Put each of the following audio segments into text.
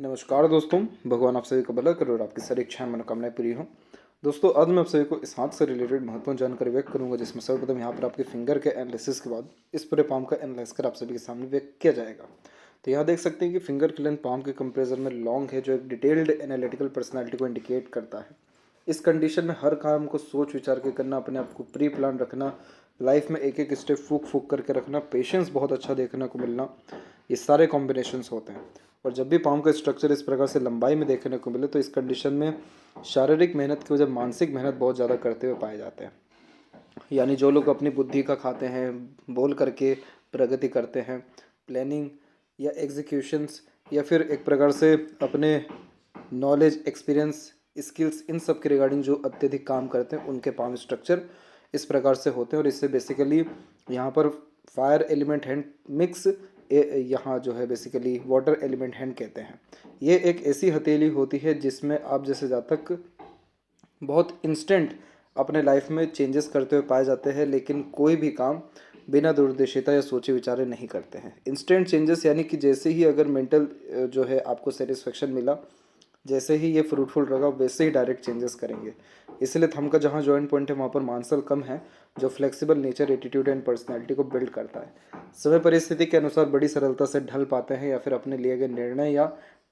नमस्कार दोस्तों, भगवान आप सभी का भला करे और आपकी सारी इच्छाएं मनोकामनाएं पूरी हों। दोस्तों, आज मैं आप सभी को इस हाथ से रिलेटेड महत्वपूर्ण जानकारी व्यक्त करूंगा, जिसमें सर्वप्रथम यहाँ पर आपके फिंगर के एनालिसिस के बाद इस पूरे पाम का एनालाइज कर आप सभी के सामने व्यक्त किया जाएगा। तो यहाँ देख सकते हैं कि फिंगर की लेंथ पाम के कंपेरिजन में लॉन्ग है, जो एक डिटेल्ड एनालिटिकल पर्सनैलिटी को इंडिकेट करता है। इस कंडीशन में हर काम को सोच विचार के करना, अपने आप को प्री प्लान रखना, लाइफ में एक एक स्टेप फूक फूक करके रखना, पेशेंस बहुत अच्छा देखने को मिलना, ये सारे कॉम्बिनेशंस होते हैं। और जब भी पाम का स्ट्रक्चर इस प्रकार से लंबाई में देखने को मिले तो इस कंडीशन में शारीरिक मेहनत की वजह मानसिक मेहनत बहुत ज़्यादा करते हुए पाए जाते हैं। यानी जो लोग अपनी बुद्धि का खाते हैं, बोल करके प्रगति करते हैं, प्लानिंग या एग्जीक्यूशंस या फिर एक प्रकार से अपने नॉलेज, एक्सपीरियंस, स्किल्स, इन सब के रिगार्डिंग जो अत्यधिक काम करते हैं, उनके पाम स्ट्रक्चर इस प्रकार से होते हैं। और इससे बेसिकली यहाँ पर फायर एलिमेंट हैंड मिक्स, यहाँ जो है बेसिकली वाटर एलिमेंट हैंड कहते हैं। ये एक ऐसी हथेली होती है जिसमें आप जैसे जातक बहुत इंस्टेंट अपने लाइफ में चेंजेस करते हुए पाए जाते हैं, लेकिन कोई भी काम बिना दूरदर्शिता या सोचे विचारे नहीं करते हैं। इंस्टेंट चेंजेस यानी कि जैसे ही अगर मेंटल जो है आपको सेटिस्फेक्शन मिला, जैसे ही ये फ्रूटफुल रहा, वैसे ही डायरेक्ट चेंजेस करेंगे। इसलिए थंब का जहाँ जॉइंट पॉइंट है वहाँ पर मांसल कम है, जो flexible nature, attitude and personality को बिल्ड करता है। समय परिस्थिति के अनुसार बड़ी सरलता से ढल पाते हैं या फिर अपने लिए गए निर्णय या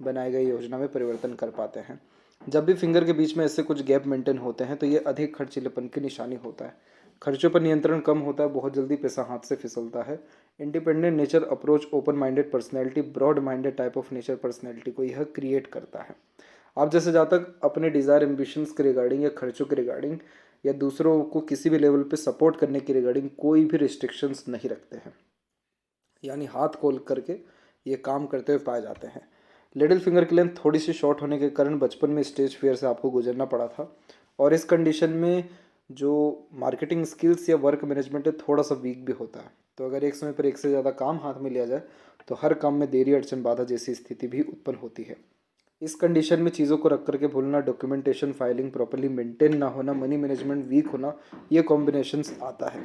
बनाई गई योजना में परिवर्तन कर पाते हैं। जब भी फिंगर के बीच में ऐसे कुछ गैप मेंटेन होते हैं तो ये अधिक खर्चीलेपन की निशानी होता है। खर्चों पर नियंत्रण कम होता है, बहुत जल्दी पैसा हाथ से फिसलता है। Independent nature approach, open minded personality, broad minded type of nature personality को यह क्रिएट करता है। आप जैसे जहाँ तक अपने डिज़ायर, एम्बिशंस के रिगार्डिंग या खर्चों के रिगार्डिंग या दूसरों को किसी भी लेवल पे सपोर्ट करने की रिगार्डिंग कोई भी रिस्ट्रिक्शंस नहीं रखते हैं, यानी हाथ खोल करके ये काम करते हुए पाए जाते हैं। लिटिल फिंगर की लेंथ थोड़ी सी शॉर्ट होने के कारण बचपन में स्टेज फियर से आपको गुजरना पड़ा था, और इस कंडीशन में जो मार्केटिंग स्किल्स या वर्क मैनेजमेंट है थोड़ा सा वीक भी होता है। तो अगर एक समय पर एक से ज़्यादा काम हाथ में लिया जाए तो हर काम में देरी, अड़चन, बाधा जैसी स्थिति भी उत्पन्न होती है। इस कंडीशन में चीज़ों को रख करके भूलना, डॉक्यूमेंटेशन, फाइलिंग प्रॉपर्ली मेंटेन ना होना, मनी मैनेजमेंट वीक होना, ये कॉम्बिनेशंस आता है।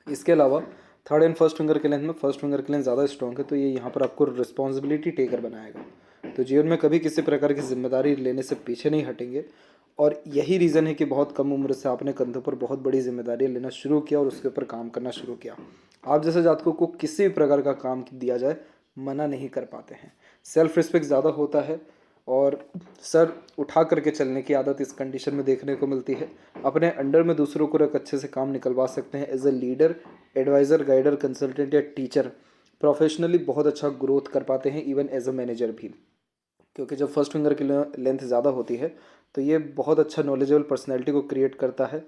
इसके अलावा थर्ड एंड फर्स्ट फिंगर के लेंथ में फर्स्ट फिंगर के लेंथ ज़्यादा स्ट्रॉन्ग है, तो ये यहाँ पर आपको रिस्पॉन्सिबिलिटी टेकर बनाएगा। तो जीवन में कभी किसी प्रकार की जिम्मेदारी लेने से पीछे नहीं हटेंगे, और यही रीज़न है कि बहुत कम उम्र से आपने कंधों पर बहुत बड़ी जिम्मेदारी लेना शुरू किया और उसके ऊपर काम करना शुरू किया। आप जैसे जातकों को किसी भी प्रकार का काम दिया जाए मना नहीं कर पाते हैं। सेल्फ रिस्पेक्ट ज़्यादा होता है और सर उठा करके चलने की आदत इस कंडीशन में देखने को मिलती है। अपने अंडर में दूसरों को रख अच्छे से काम निकलवा सकते हैं। As a leader, advisor, guider, consultant या टीचर प्रोफेशनली बहुत अच्छा ग्रोथ कर पाते हैं, इवन एज अ मैनेजर भी। क्योंकि जब फर्स्ट फिंगर की लेंथ ज़्यादा होती है तो ये बहुत अच्छा नॉलेजेबल पर्सनैलिटी को क्रिएट करता है।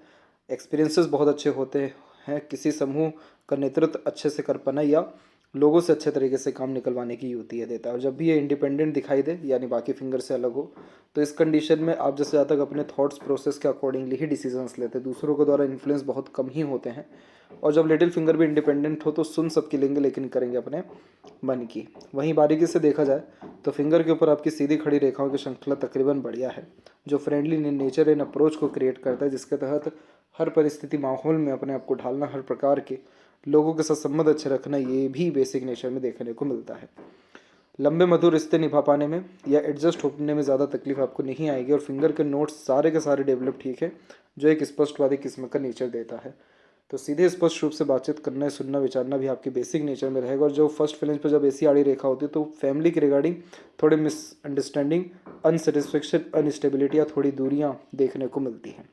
एक्सपीरियंसेस बहुत अच्छे होते हैं, किसी समूह का नेतृत्व अच्छे से कर पाना या लोगों से अच्छे तरीके से काम निकलवाने की युक्ति देता है। और जब भी ये इंडिपेंडेंट दिखाई दे, यानी बाकी फिंगर से अलग हो, तो इस कंडीशन में आप जैसे ज़्यादा तक अपने थॉट्स प्रोसेस के अकॉर्डिंगली ही डिसीजंस लेते हैं, दूसरों के द्वारा इन्फ्लुएंस बहुत कम ही होते हैं। और जब लिटिल फिंगर भी इंडिपेंडेंट हो तो सुन सबकी लेंगे, लेकिन करेंगे अपने मन की। वहीं बारीकी से देखा जाए तो फिंगर के ऊपर आपकी सीधी खड़ी रेखाओं की श्रृंखला तकरीबन बढ़िया है, जो फ्रेंडली नेचर एंड अप्रोच को क्रिएट करता है, जिसके तहत हर परिस्थिति, माहौल में अपने आप को ढालना, हर प्रकार के लोगों के साथ संबंध अच्छे रखना, ये भी बेसिक नेचर में देखने को मिलता है। लंबे मधुर रिश्ते निभा पाने में या एडजस्ट होने में ज़्यादा तकलीफ आपको नहीं आएगी, और फिंगर के नोट्स सारे के सारे डेवलप ठीक है, जो एक स्पष्टवादी किस्म का नेचर देता है। तो सीधे स्पष्ट रूप से बातचीत करना, सुनना, विचारना भी आपकी बेसिक नेचर में रहेगा। और जो फर्स्ट फ्लेंज पर जब ऐसी आड़ी रेखा होती है तो फैमिली के रिगार्डिंग थोड़ी मिसअंडरस्टैंडिंग, अनसेटिस्फेक्शन, अनस्टेबिलिटी या थोड़ी दूरियाँ देखने को मिलती हैं।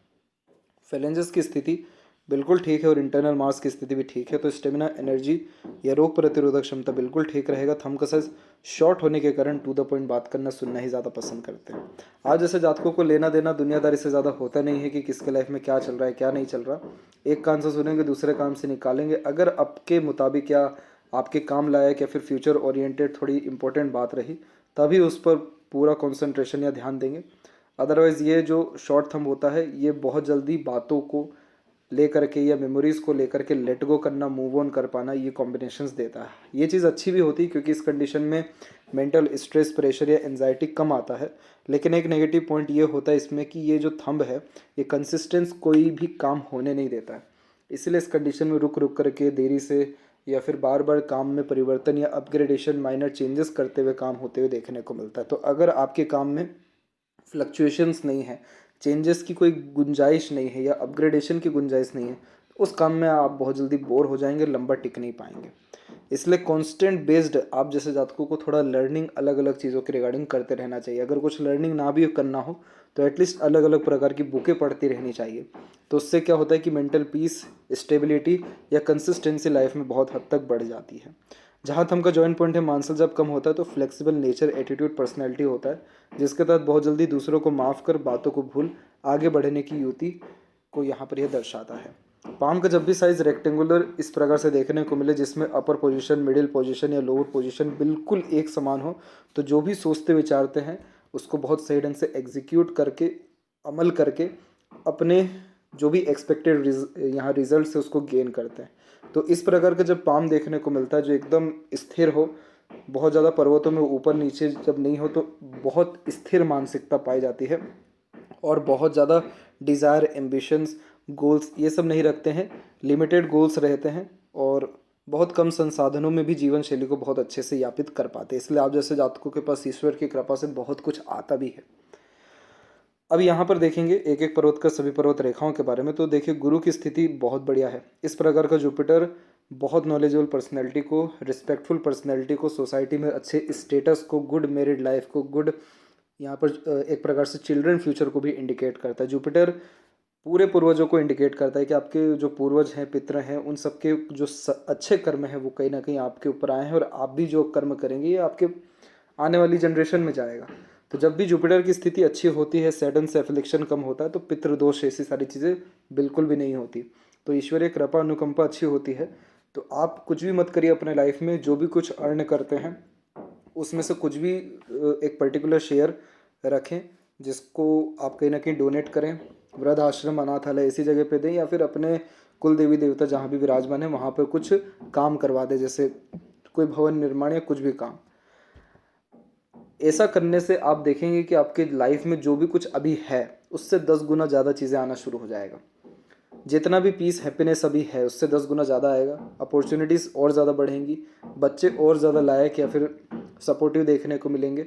फेलेंजेस की स्थिति बिल्कुल ठीक है और इंटरनल मास की स्थिति भी ठीक है, तो स्टेमिना, एनर्जी या रोग प्रतिरोधक क्षमता बिल्कुल ठीक रहेगा। थंब का साइज शॉर्ट होने के कारण टू द पॉइंट बात करना, सुनना ही ज़्यादा पसंद करते हैं। आज जैसे जातकों को लेना देना दुनियादारी से ज़्यादा होता नहीं है कि किसके लाइफ में क्या चल रहा है, क्या नहीं चल रहा। एक कान से सुनेंगे, दूसरे कान से निकालेंगे। अगर आपके मुताबिक या आपके काम लायक या फिर फ्यूचर ओरिएंटेड थोड़ी इंपॉर्टेंट बात रही, तभी उस पर पूरा कॉन्सेंट्रेशन या ध्यान देंगे। अदरवाइज़ ये जो शॉर्ट थंब होता है ये बहुत जल्दी बातों को लेकर के या मेमोरीज को लेकर के लेट गो करना, मूव ऑन कर पाना, ये कॉम्बिनेशंस देता है। ये चीज़ अच्छी भी होती है क्योंकि इस कंडीशन में मेंटल स्ट्रेस, प्रेशर या एंजाइटी कम आता है। लेकिन एक नेगेटिव पॉइंट ये होता है इसमें कि ये जो थंब है ये कंसिस्टेंस कोई भी काम होने नहीं देता है। इसलिए इस कंडीशन में रुक रुक करके, देरी से या फिर बार बार काम में परिवर्तन या अपग्रेडेशन, माइनर चेंजेस करते हुए काम होते हुए देखने को मिलता है। तो अगर आपके काम में फ्लक्चुएशंस नहीं है, चेंजेस की कोई गुंजाइश नहीं है या अपग्रेडेशन की गुंजाइश नहीं है, तो उस काम में आप बहुत जल्दी बोर हो जाएंगे, लंबा टिक नहीं पाएंगे। इसलिए कॉन्स्टेंट बेस्ड आप जैसे जातकों को थोड़ा लर्निंग अलग अलग चीज़ों के रिगार्डिंग करते रहना चाहिए। अगर कुछ लर्निंग ना भी करना हो तो एटलीस्ट अलग अलग प्रकार की बुकें पढ़ती रहनी चाहिए। तो उससे क्या होता है कि मेंटल पीस, स्टेबिलिटी या कंसिस्टेंसी लाइफ में बहुत हद तक बढ़ जाती है। जहाँ थम का जॉइंट पॉइंट है मानसिक जब कम होता है तो फ्लेक्सिबल नेचर, एटीट्यूड, पर्सनैलिटी होता है, जिसके तहत बहुत जल्दी दूसरों को माफ़ कर बातों को भूल आगे बढ़ने की युक्ति को यहाँ पर यह दर्शाता है। पाम का जब भी साइज रेक्टेंगुलर इस प्रकार से देखने को मिले जिसमें अपर पोजीशन, मिडिल पोजीशन या लोअर पोजीशन बिल्कुल एक समान हो, तो जो भी सोचते विचारते हैं उसको बहुत सही ढंग से एग्जीक्यूट करके, अमल करके अपने जो भी एक्सपेक्टेड यहाँ रिजल्ट है उसको गेन करते हैं। तो इस प्रकार का जब पाम देखने को मिलता है जो एकदम स्थिर हो, बहुत ज़्यादा पर्वतों में ऊपर नीचे जब नहीं हो, तो बहुत स्थिर मानसिकता पाई जाती है और बहुत ज़्यादा डिज़ायर, एम्बिशंस, गोल्स ये सब नहीं रखते हैं, लिमिटेड गोल्स रहते हैं और बहुत कम संसाधनों में भी जीवन शैली को बहुत अच्छे से यापित कर पाते हैं। इसलिए आप जैसे जातकों के पास ईश्वर की कृपा से बहुत कुछ आता भी है। अब यहाँ पर देखेंगे एक एक पर्वत का सभी पर्वत रेखाओं के बारे में। तो देखिए गुरु की स्थिति बहुत बढ़िया है। इस प्रकार का जुपिटर बहुत नॉलेजेबल पर्सनैलिटी को, रिस्पेक्टफुल पर्सनैलिटी को, सोसाइटी में अच्छे स्टेटस को, गुड मैरिड लाइफ को, गुड यहाँ पर एक प्रकार से चिल्ड्रन फ्यूचर को भी इंडिकेट करता है। जुपिटर पूरे पूर्वजों को इंडिकेट करता है कि आपके जो पूर्वज हैं, पितर हैं, उन सबके जो अच्छे कर्म हैं वो कहीं ना कहीं आपके ऊपर आए हैं और आप भी जो कर्म करेंगे ये आपके आने वाली जनरेशन में जाएगा। तो जब भी जुपिटर की स्थिति अच्छी होती है, सैटर्न से एफिलिक्शन कम होता है, तो पितृदोष ऐसी सारी चीज़ें बिल्कुल भी नहीं होती। तो ईश्वरीय कृपा, अनुकंपा अच्छी होती है। तो आप कुछ भी मत करिए अपने लाइफ में, जो भी कुछ अर्न करते हैं उसमें से कुछ भी एक पर्टिकुलर शेयर रखें जिसको आप कहीं ना कहीं डोनेट करें, वृद्ध आश्रम, अनाथालय ऐसी जगह पे दें, या फिर अपने कुल देवी देवता जहाँ भी विराजमान है वहाँ पर कुछ काम करवा दें, जैसे कोई भवन निर्माण या कुछ भी काम। ऐसा करने से आप देखेंगे कि आपके लाइफ में जो भी कुछ अभी है उससे 10 गुना ज़्यादा चीज़ें आना शुरू हो जाएगा। जितना भी पीस, हैप्पीनेस अभी है उससे 10 गुना ज़्यादा आएगा। अपॉर्चुनिटीज़ और ज़्यादा बढ़ेंगी, बच्चे और ज़्यादा लायक या फिर सपोर्टिव देखने को मिलेंगे,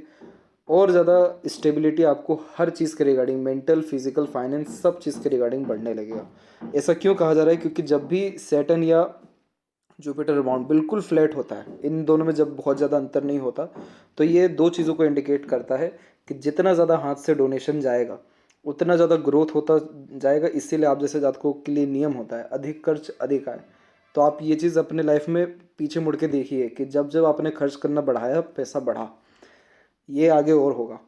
और ज़्यादा स्टेबिलिटी आपको हर चीज़ के रिगार्डिंग, मेंटल, फिजिकल, फाइनेंस, सब चीज़ के रिगार्डिंग बढ़ने लगेगा। ऐसा क्यों कहा जा रहा है? क्योंकि जब भी सैटर्न या जुपिटर बाउंड बिल्कुल फ्लैट होता है, इन दोनों में जब बहुत ज़्यादा अंतर नहीं होता, तो ये दो चीज़ों को इंडिकेट करता है कि जितना ज़्यादा हाथ से डोनेशन जाएगा उतना ज़्यादा ग्रोथ होता जाएगा। इसीलिए आप जैसे जातकों के लिए नियम होता है अधिक खर्च अधिक आय। तो आप ये चीज़ अपने लाइफ में पीछे मुड़ के देखिए कि जब जब आपने खर्च करना बढ़ाया, पैसा बढ़ा, ये आगे और होगा।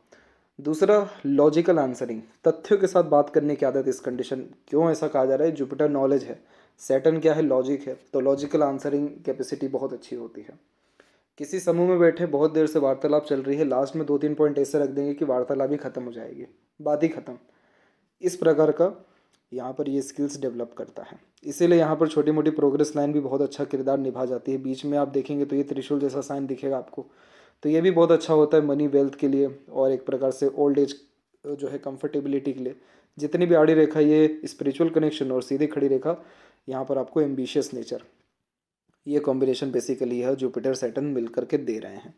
दूसरा, लॉजिकल आंसरिंग, तथ्यों के साथ बात करने की आदत। इस कंडीशन क्यों ऐसा कहा जा रहा है? जुपिटर नॉलेज है, सैटर्न क्या है? लॉजिक है। तो लॉजिकल आंसरिंग कैपेसिटी बहुत अच्छी होती है। किसी समूह में बैठे बहुत देर से वार्तालाप चल रही है, लास्ट में 2-3 पॉइंट ऐसे रख देंगे कि वार्तालाप ही खत्म हो जाएगी, बात ही खत्म। इस प्रकार का यहाँ पर ये स्किल्स डेवलप करता है। इसीलिए यहाँ पर छोटी मोटी प्रोग्रेस लाइन भी बहुत अच्छा किरदार निभा जाती है। बीच में आप देखेंगे तो ये त्रिशूल जैसा साइन दिखेगा आपको, तो ये भी बहुत अच्छा होता है मनी, वेल्थ के लिए और एक प्रकार से ओल्ड एज जो है कंफर्टेबिलिटी के लिए। जितनी भी आड़ी रेखा, ये स्पिरिचुअल कनेक्शन, और सीधी खड़ी रेखा यहाँ पर आपको एम्बिशियस नेचर, ये कॉम्बिनेशन बेसिकली है जुपिटर सैटर्न मिल करके दे रहे हैं।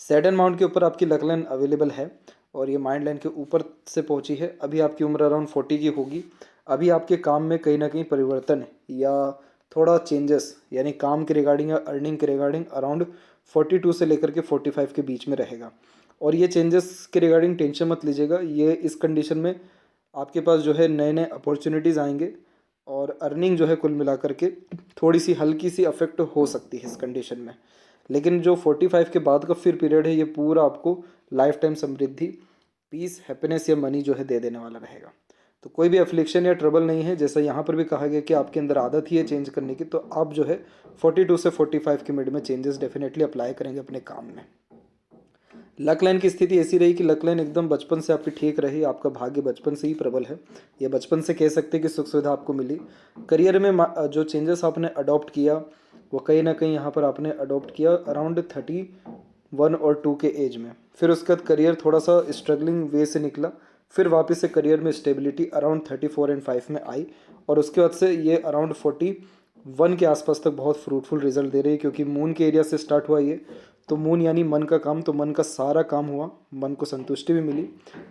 सैटर्न माउंट के ऊपर आपकी लक लाइन अवेलेबल है और ये माइंड लाइन के ऊपर से पहुंची है। अभी आपकी उम्र अराउंड 40 की होगी। अभी आपके काम में कहीं ना कहीं परिवर्तन या थोड़ा चेंजेस, यानी काम के रिगार्डिंग या अर्निंग के रिगार्डिंग अराउंड 42 से लेकर के 45 के बीच में रहेगा। और ये चेंजेस के रिगार्डिंग टेंशन मत लीजिएगा, ये इस कंडीशन में आपके पास जो है नए नए अपॉर्चुनिटीज़ आएंगे और अर्निंग जो है कुल मिलाकर के थोड़ी सी हल्की सी अफेक्ट हो सकती है इस कंडीशन में। लेकिन जो 45 के बाद का फिर पीरियड है ये पूरा आपको लाइफ टाइम समृद्धि, पीस, हैप्पीनेस या मनी जो है दे देने वाला रहेगा। तो कोई भी अफ्लिक्शन या ट्रबल नहीं है। जैसा यहाँ पर भी कहा गया कि आपके अंदर आदत ही है चेंज करने की, तो आप जो है 42 से 45 के मिड में चेंजेस डेफिनेटली अप्लाई करेंगे अपने काम में। लक लाइन की स्थिति ऐसी रही कि लक लाइन एकदम बचपन से आपकी ठीक रही, आपका भाग्य बचपन से ही प्रबल है। ये बचपन से कह सकते हैं कि सुख सुविधा आपको मिली। करियर में जो चेंजेस आपने अडॉप्ट किया वो कहीं ना कहीं यहाँ पर आपने अडॉप्ट किया अराउंड 31 और 2 के एज में। फिर उसके बाद करियर थोड़ा सा स्ट्रगलिंग वे से निकला, फिर वापस से करियर में स्टेबिलिटी अराउंड 34 और 5 में आई, और उसके बाद से ये अराउंड 1 के आसपास तक बहुत फ्रूटफुल रिजल्ट दे रही है, क्योंकि मून के एरिया से स्टार्ट हुआ ये। तो मून यानी मन का काम, तो मन का सारा काम हुआ, मन को संतुष्टि भी मिली।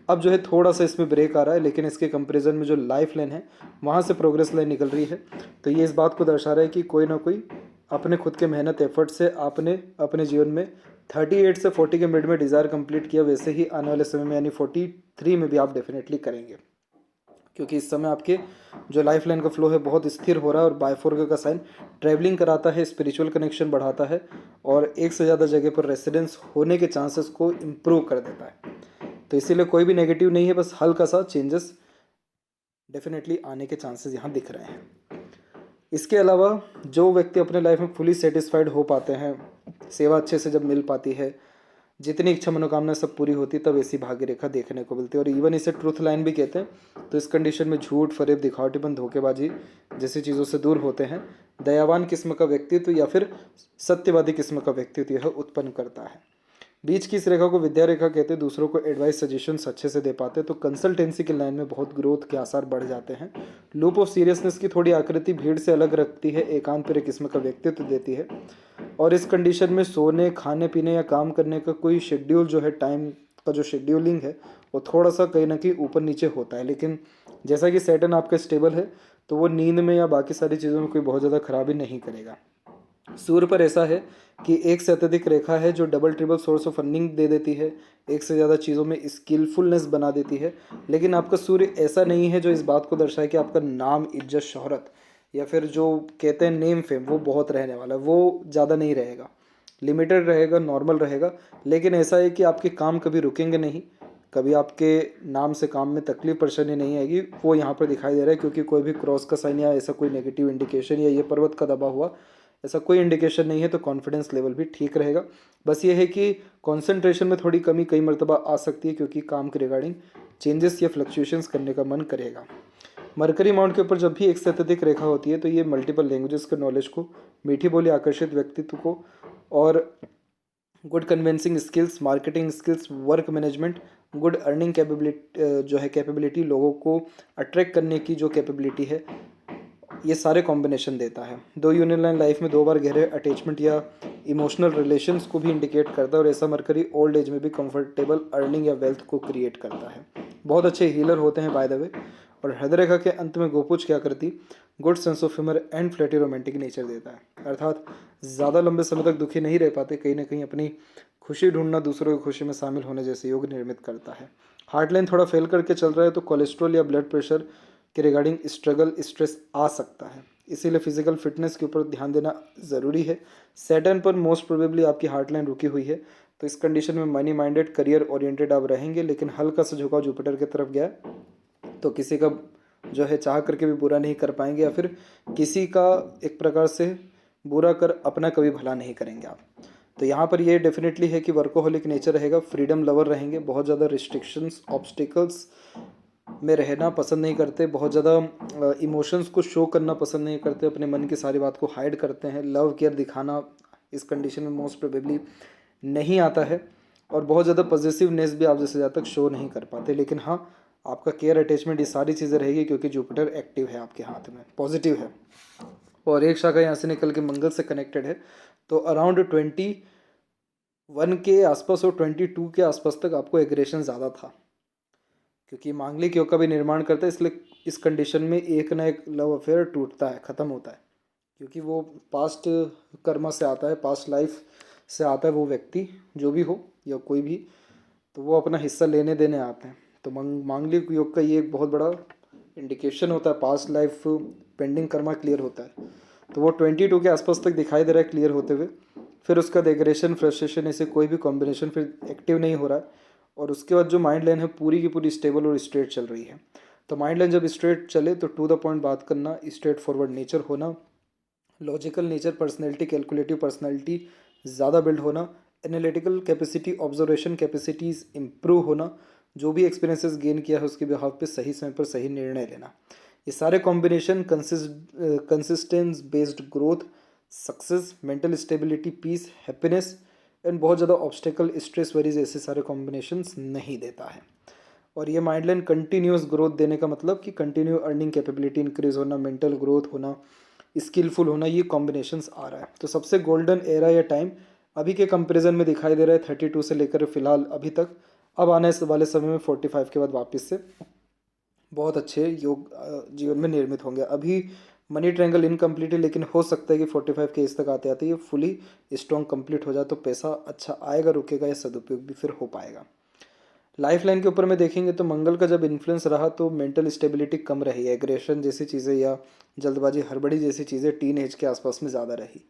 अब जो है थोड़ा सा इसमें ब्रेक आ रहा है, लेकिन इसके कंपैरिजन में जो लाइफ लाइन है वहाँ से प्रोग्रेस लाइन निकल रही है। तो ये इस बात को दर्शा रहा है कि कोई ना कोई अपने खुद के मेहनत एफर्ट से आपने अपने जीवन में 38 से 40 के मिड में डिज़ायर कंप्लीट किया, वैसे ही आने वाले समय में यानी 43 में भी आप डेफिनेटली करेंगे, क्योंकि इस समय आपके जो लाइफ लाइन का फ्लो है बहुत स्थिर हो रहा है। और बायफोर्क का साइन ट्रैवलिंग कराता है, स्पिरिचुअल कनेक्शन बढ़ाता है, और एक से ज़्यादा जगह पर रेसिडेंस होने के चांसेस को इम्प्रूव कर देता है। तो इसीलिए कोई भी नेगेटिव नहीं है, बस हल्का सा चेंजेस डेफिनेटली आने के चांसेस यहाँ दिख रहे हैं। इसके अलावा जो व्यक्ति अपने लाइफ में फुली सेटिस्फाइड हो पाते हैं, सेवा अच्छे से जब मिल पाती है, जितनी इच्छा मनोकामना सब पूरी होती, तब ऐसी भाग्य रेखा देखने को मिलती है। और इवन इसे ट्रूथ लाइन भी कहते हैं। तो इस कंडीशन में झूठ, फरेब, दिखावटीपन, धोखेबाजी जैसी चीज़ों से दूर होते हैं। दयावान किस्म का व्यक्तित्व या फिर सत्यवादी किस्म का व्यक्तित्व यह उत्पन्न करता है। बीच की इस रेखा को विद्या रेखा कहते हैं। दूसरों को एडवाइस, सजेशंस अच्छे से दे पाते हैं। तो कंसल्टेंसी के लाइन में बहुत ग्रोथ के आसार बढ़ जाते हैं। लूप ऑफ सीरियसनेस की थोड़ी आकृति भीड़ से अलग रखती है, एकांत प्रिय किस्म का व्यक्तित्व देती है। और इस कंडीशन में सोने, खाने पीने या काम करने का कोई शेड्यूल जो है, टाइम का जो शेड्यूलिंग है वो थोड़ा सा कहीं ना कहीं ऊपर नीचे होता है। लेकिन जैसा कि सैटर्न आपका स्टेबल है, तो वो नींद में या बाकी सारी चीज़ों में कोई बहुत ज़्यादा खराबी नहीं करेगा। सूर्य पर ऐसा है कि एक से अत्यधिक रेखा है जो double triple source of earning दे देती है, एक से ज़्यादा चीज़ों में स्किलफुलनेस बना देती है। लेकिन आपका सूर्य ऐसा नहीं है जो इस बात को दर्शाए कि आपका नाम, इज्जत, शोहरत या फिर जो कहते हैं नेम फेम वो बहुत रहने वाला है, वो ज़्यादा नहीं रहेगा, लिमिटेड रहेगा, नॉर्मल रहेगा। लेकिन ऐसा है कि आपके काम कभी रुकेंगे नहीं, कभी आपके नाम से काम में तकलीफ परेशानी नहीं आएगी, वो यहाँ पर दिखाई दे रहा है। क्योंकि कोई भी क्रॉस का साइन या ऐसा कोई नेगेटिव इंडिकेशन या ये पर्वत का दबा हुआ ऐसा कोई इंडिकेशन नहीं है। तो कॉन्फिडेंस लेवल भी ठीक रहेगा। बस ये है कि कंसंट्रेशन में थोड़ी कमी कई मरतबा आ सकती है, क्योंकि काम के रिगार्डिंग चेंजेस या फ्लक्चुएशंस करने का मन करेगा। मरकरी माउंट के ऊपर जब भी एक से अत्यधिक रेखा होती है, तो ये मल्टीपल लैंग्वेजेस के नॉलेज को, मीठी बोली आकर्षित व्यक्तित्व को, और good convincing skills, marketing skills, work management, good earning capability जो है, कैपेबिलिटी, लोगों को अट्रैक्ट करने की जो कैपेबिलिटी है, ये सारे कॉम्बिनेशन देता है। दो यूनियन लाइन लाइफ में 2 बार गहरे अटैचमेंट या इमोशनल रिलेशंस को भी इंडिकेट करता है। और ऐसा मरकरी ओल्ड एज में भी कंफर्टेबल अर्निंग या वेल्थ को क्रिएट करता है। बहुत अच्छे हीलर होते हैं बाय द वे। और हृदय रेखा के अंत में गोपुज की आकृति good sense of humour and flirty romantic nature देता है। अर्थात ज़्यादा लंबे समय तक दुखी नहीं रह पाते, कहीं ना कहीं अपनी खुशी ढूंढना, दूसरों की खुशी में शामिल होने जैसे योग निर्मित करता है। हार्ट लाइन थोड़ा फेल करके चल रहा है, तो कोलेस्ट्रॉल या ब्लड प्रेशर के रिगार्डिंग स्ट्रगल, स्ट्रेस आ सकता है। इसीलिए फिजिकल फिटनेस के ऊपर ध्यान देना ज़रूरी है। सैटर्न पर मोस्ट प्रोबेबली आपकी हार्ट लाइन रुकी हुई है, तो इस कंडीशन में मनी माइंडेड, करियर ओरिएंटेड आप रहेंगे। लेकिन हल्का सा झुकाव जुपिटर की तरफ गया, तो किसी का जो है चाह करके भी बुरा नहीं कर पाएंगे, या फिर किसी का एक प्रकार से बुरा कर अपना कभी भला नहीं करेंगे आप। तो यहाँ पर ये डेफिनेटली है कि वर्कोहोलिक नेचर रहेगा, फ्रीडम लवर रहेंगे, बहुत ज़्यादा रिस्ट्रिक्शंस, ऑब्स्टिकल्स में रहना पसंद नहीं करते, बहुत ज़्यादा इमोशंस को शो करना पसंद नहीं करते, अपने मन की सारी बात को हाइड करते हैं। लव केयर दिखाना इस कंडीशन में मोस्ट प्रोबेबली नहीं आता है। और बहुत ज़्यादा पॉजिटिवनेस भी आप जैसे ज़्यादा तक शो नहीं कर पाते। लेकिन हाँ, आपका केयर, अटैचमेंट, ये सारी चीज़ें रहेगी, क्योंकि जुपिटर एक्टिव है आपके हाथ में, पॉजिटिव है। और एक शाखा यहाँ से निकल के मंगल से कनेक्टेड है। तो अराउंड 21 के आसपास और 22 के आसपास तक आपको एग्रेशन ज़्यादा था, क्योंकि मांगलिक योग का भी निर्माण करता है। इसलिए इस कंडीशन में एक ना एक लव अफेयर टूटता है, ख़त्म होता है, क्योंकि वो पास्ट कर्मा से आता है, पास्ट लाइफ से आता है वो व्यक्ति, जो भी हो या कोई भी, तो वो अपना हिस्सा लेने देने आते हैं। तो मांगलिक योग का ये एक बहुत बड़ा इंडिकेशन होता है, past life pending Karma clear होता है। तो वो 22 के आसपास तक दिखाई दे रहा है क्लियर होते हुए। फिर उसका डिग्रेशन, फ्रस्ट्रेशन, ऐसे कोई भी कॉम्बिनेशन फिर एक्टिव नहीं हो रहा है। और उसके बाद जो माइंड लाइन है पूरी की पूरी स्टेबल और स्ट्रेट चल रही है। तो माइंड लाइन जब स्ट्रेट चले तो टू द पॉइंट बात करना, स्ट्रेट फॉरवर्ड नेचर होना, logical nature, personality, calculative personality ज़्यादा बिल्ड होना, analytical capacity, observation capacities improve होना, जो भी एक्सपीरियंसेस गेन किया है उसके बिहाफ पे सही समय पर सही निर्णय लेना, ये सारे combination, consistence based growth, success, mental stability, peace, happiness and बहुत ज़्यादा ऑब्स्टेकल, स्ट्रेस, वरीज, ऐसे सारे कॉम्बिनेशंस नहीं देता है। और ये माइंड लाइन कंटिन्यूस ग्रोथ देने का मतलब कि कंटिन्यू अर्निंग कैपेबिलिटी इंक्रीज होना, मेंटल ग्रोथ होना, स्किलफुल होना, ये कॉम्बिनेशंस आ रहा है। तो सबसे गोल्डन एरा या टाइम अभी के कंपैरिजन में दिखाई दे रहा है 32 से लेकर फिलहाल अभी तक। अब आने वाले समय में 45 के बाद वापस से बहुत अच्छे योग जीवन में निर्मित होंगे। अभी मनी ट्रायंगल इनकम्प्लीट है, लेकिन हो सकता है कि 45 के एज तक आते आते ये फुली स्ट्रॉन्ग कंप्लीट हो जाए, तो पैसा अच्छा आएगा, रुकेगा या सदुपयोग भी फिर हो पाएगा। लाइफ लाइन के ऊपर में देखेंगे तो मंगल का जब इन्फ्लुएंस रहा तो मेंटल स्टेबिलिटी कम रही, एग्रेशन जैसी चीज़ें या जल्दबाजी हड़बड़ी जैसी चीज़ें टीन एज के आसपास में ज़्यादा रही।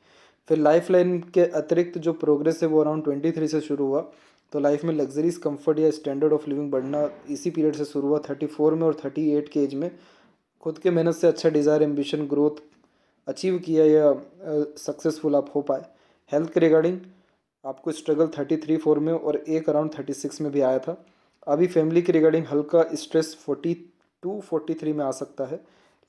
फिर लाइफ लाइन के अतिरिक्त जो प्रोग्रेस है वो अराउंड 23 से शुरू हुआ, तो लाइफ में लग्जरीज कंफर्ट या स्टैंडर्ड ऑफ लिविंग बढ़ना इसी पीरियड से शुरू हुआ 34 में, और 38 के एज में खुद के मेहनत से अच्छा डिज़ायर एम्बिशन ग्रोथ अचीव किया या सक्सेसफुल आप हो पाए। हेल्थ के रिगार्डिंग आपको स्ट्रगल 33-4 में और एक अराउंड 36 में भी आया था। अभी फैमिली के रिगार्डिंग हल्का स्ट्रेस 42-43 में आ सकता है,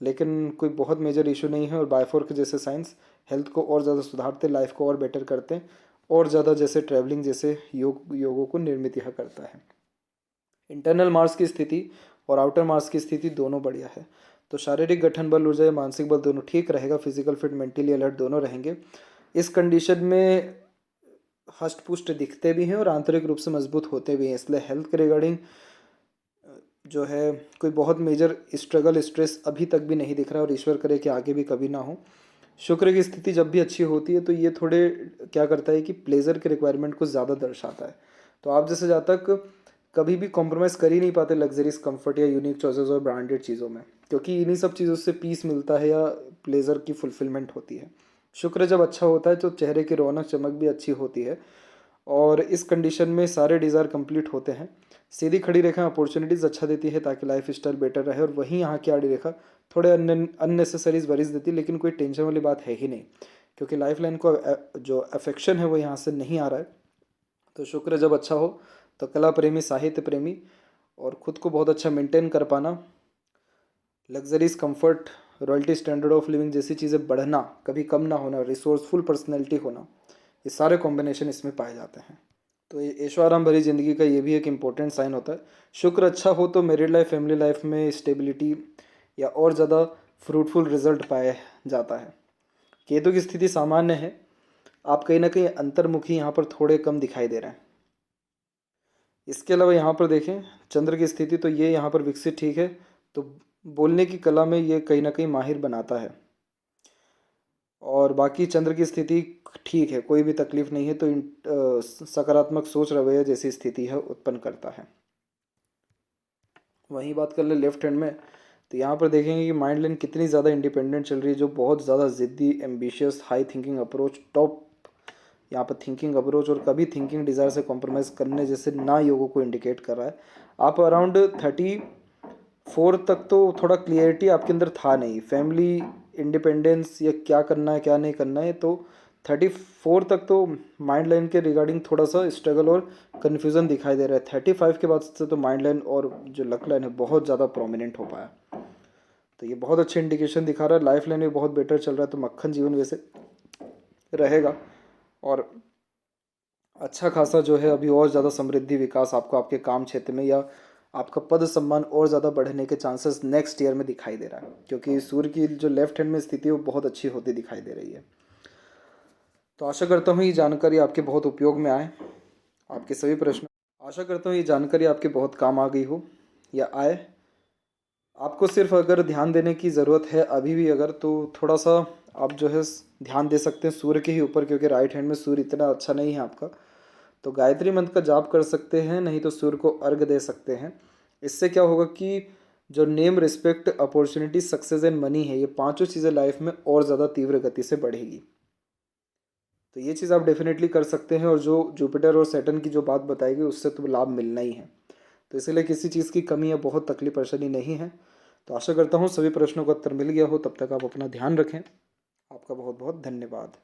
लेकिन कोई बहुत मेजर इशू नहीं है। और बायफोर के जैसे साइंस हेल्थ को और ज़्यादा सुधारते, लाइफ को और बेटर करते हैं, और ज़्यादा जैसे ट्रैवलिंग जैसे योगों को निर्मित यह करता है। इंटरनल मार्स की स्थिति और आउटर मार्स की स्थिति दोनों बढ़िया है, तो शारीरिक गठन बल, ऊर्जा या मानसिक बल दोनों ठीक रहेगा, फिजिकल फिट मेंटली अलर्ट दोनों रहेंगे। इस कंडीशन में हष्ट पुष्ट दिखते भी हैं और आंतरिक रूप से मजबूत होते भी हैं, इसलिए हेल्थ के रिगार्डिंग जो है कोई बहुत मेजर स्ट्रगल स्ट्रेस अभी तक भी नहीं दिख रहा, और ईश्वर करे कि आगे भी कभी ना हो। शुक्र की स्थिति जब भी अच्छी होती है तो ये थोड़े क्या करता है कि प्लेजर के रिक्वायरमेंट को ज़्यादा दर्शाता है, तो आप जैसे जातक कभी भी कॉम्प्रोमाइज़ कर ही नहीं पाते लग्जरीज कंफर्ट या यूनिक चॉइसेस और ब्रांडेड चीज़ों में, क्योंकि इन्हीं सब चीज़ों से पीस मिलता है या प्लेजर की फुलफिलमेंट होती है। शुक्र जब अच्छा होता है तो चेहरे की रौनक चमक भी अच्छी होती है, और इस कंडीशन में सारे डिज़ायर कंप्लीट होते हैं। सीधी खड़ी रेखा अपॉर्चुनिटीज़ अच्छा देती है ताकि लाइफ स्टाइल बेटर रहे, और वहीं यहाँ की आड़ी रेखा थोड़े अननेसेसरीज वरीज देती है, लेकिन कोई टेंशन वाली बात है ही नहीं, क्योंकि लाइफ लाइन को जो अफेक्शन है वो यहाँ से नहीं आ रहा है। तो शुक्र जब अच्छा हो तो कला प्रेमी, साहित्य प्रेमी और ख़ुद को बहुत अच्छा मेंटेन कर पाना, luxuries comfort, royalty, standard of living जैसी चीज़ें बढ़ना, कभी कम ना होना, रिसोर्सफुल पर्सनैलिटी होना, ये सारे कॉम्बिनेशन इसमें पाए जाते हैं। तो ये ऐशो आराम भरी ज़िंदगी का ये भी एक इम्पोर्टेंट साइन होता है। शुक्र अच्छा हो तो मैरिड लाइफ, फैमिली लाइफ में स्टेबिलिटी या और ज़्यादा फ्रूटफुल रिजल्ट पाया जाता है। केतु की स्थिति सामान्य है, आप कहीं ना कहीं अंतर्मुखी यहाँ पर थोड़े कम दिखाई दे रहे हैं। इसके अलावा यहाँ पर देखें चंद्र की स्थिति, तो ये यहाँ पर विकसित ठीक है, तो बोलने की कला में ये कहीं ना कहीं माहिर बनाता है। और बाकी चंद्र की स्थिति ठीक है, कोई भी तकलीफ नहीं है, तो सकारात्मक सोच रवैया जैसी स्थिति है उत्पन्न करता है। वहीं बात कर ले लेफ्ट हैंड में, तो यहाँ पर देखेंगे कि माइंड लाइन कितनी ज़्यादा इंडिपेंडेंट चल रही है, जो बहुत ज़्यादा ज़िद्दी, ambitious, high thinking approach, top यहाँ पर थिंकिंग अप्रोच, और कभी थिंकिंग डिज़ायर से कॉम्प्रोमाइज़ करने जैसे ना योगों को इंडिकेट कर रहा है। आप अराउंड 34 तक तो थोड़ा क्लियरिटी आपके अंदर था नहीं, फैमिली, इंडिपेंडेंस या क्या करना है क्या नहीं करना है, तो 34 तक तो माइंड लाइन के रिगार्डिंग थोड़ा सा स्ट्रगल और कन्फ्यूज़न दिखाई दे रहा है। 35 के बाद से तो माइंड लाइन और जो लक लाइन है बहुत ज़्यादा प्रोमिनेंट हो पाया, तो ये बहुत अच्छे इंडिकेशन दिखा रहा है। लाइफ लाइन भी बहुत बेटर चल रहा है, तो मक्खन जीवन वैसे रहेगा, और अच्छा खासा जो है अभी और ज़्यादा समृद्धि विकास आपको आपके काम क्षेत्र में या आपका पद सम्मान और ज़्यादा बढ़ने के चांसेस नेक्स्ट ईयर में दिखाई दे रहा है, क्योंकि सूर्य की जो लेफ्ट हैंड में स्थिति है वो बहुत अच्छी होती दिखाई दे रही है। तो आशा करता हूँ ये जानकारी आपके बहुत उपयोग में आए, आपके सभी प्रश्न, आशा करता हूँ ये जानकारी आपके बहुत काम आ गई हो या आए। आपको सिर्फ अगर ध्यान देने की ज़रूरत है अभी भी अगर, तो थोड़ा सा आप जो है ध्यान दे सकते हैं सूर्य के ही ऊपर, क्योंकि राइट हैंड में सूर्य इतना अच्छा नहीं है आपका, तो गायत्री मंत्र का जाप कर सकते हैं, नहीं तो सूर्य को अर्घ दे सकते हैं। इससे क्या होगा कि जो name, respect, opportunity, success and money है, ये पांचों चीज़ें लाइफ में और ज़्यादा तीव्र गति से बढ़ेगी। तो ये चीज़ आप डेफिनेटली कर सकते हैं, और जो जुपिटर और सैटर्न की जो बात बताई गई उससे तो लाभ मिलना ही है, तो इसीलिए किसी चीज़ की कमी या बहुत तकलीफ परेशानी नहीं है। तो आशा करता हूँ सभी प्रश्नों का उत्तर मिल गया हो। तब तक आप अपना ध्यान रखें। आपका बहुत बहुत धन्यवाद।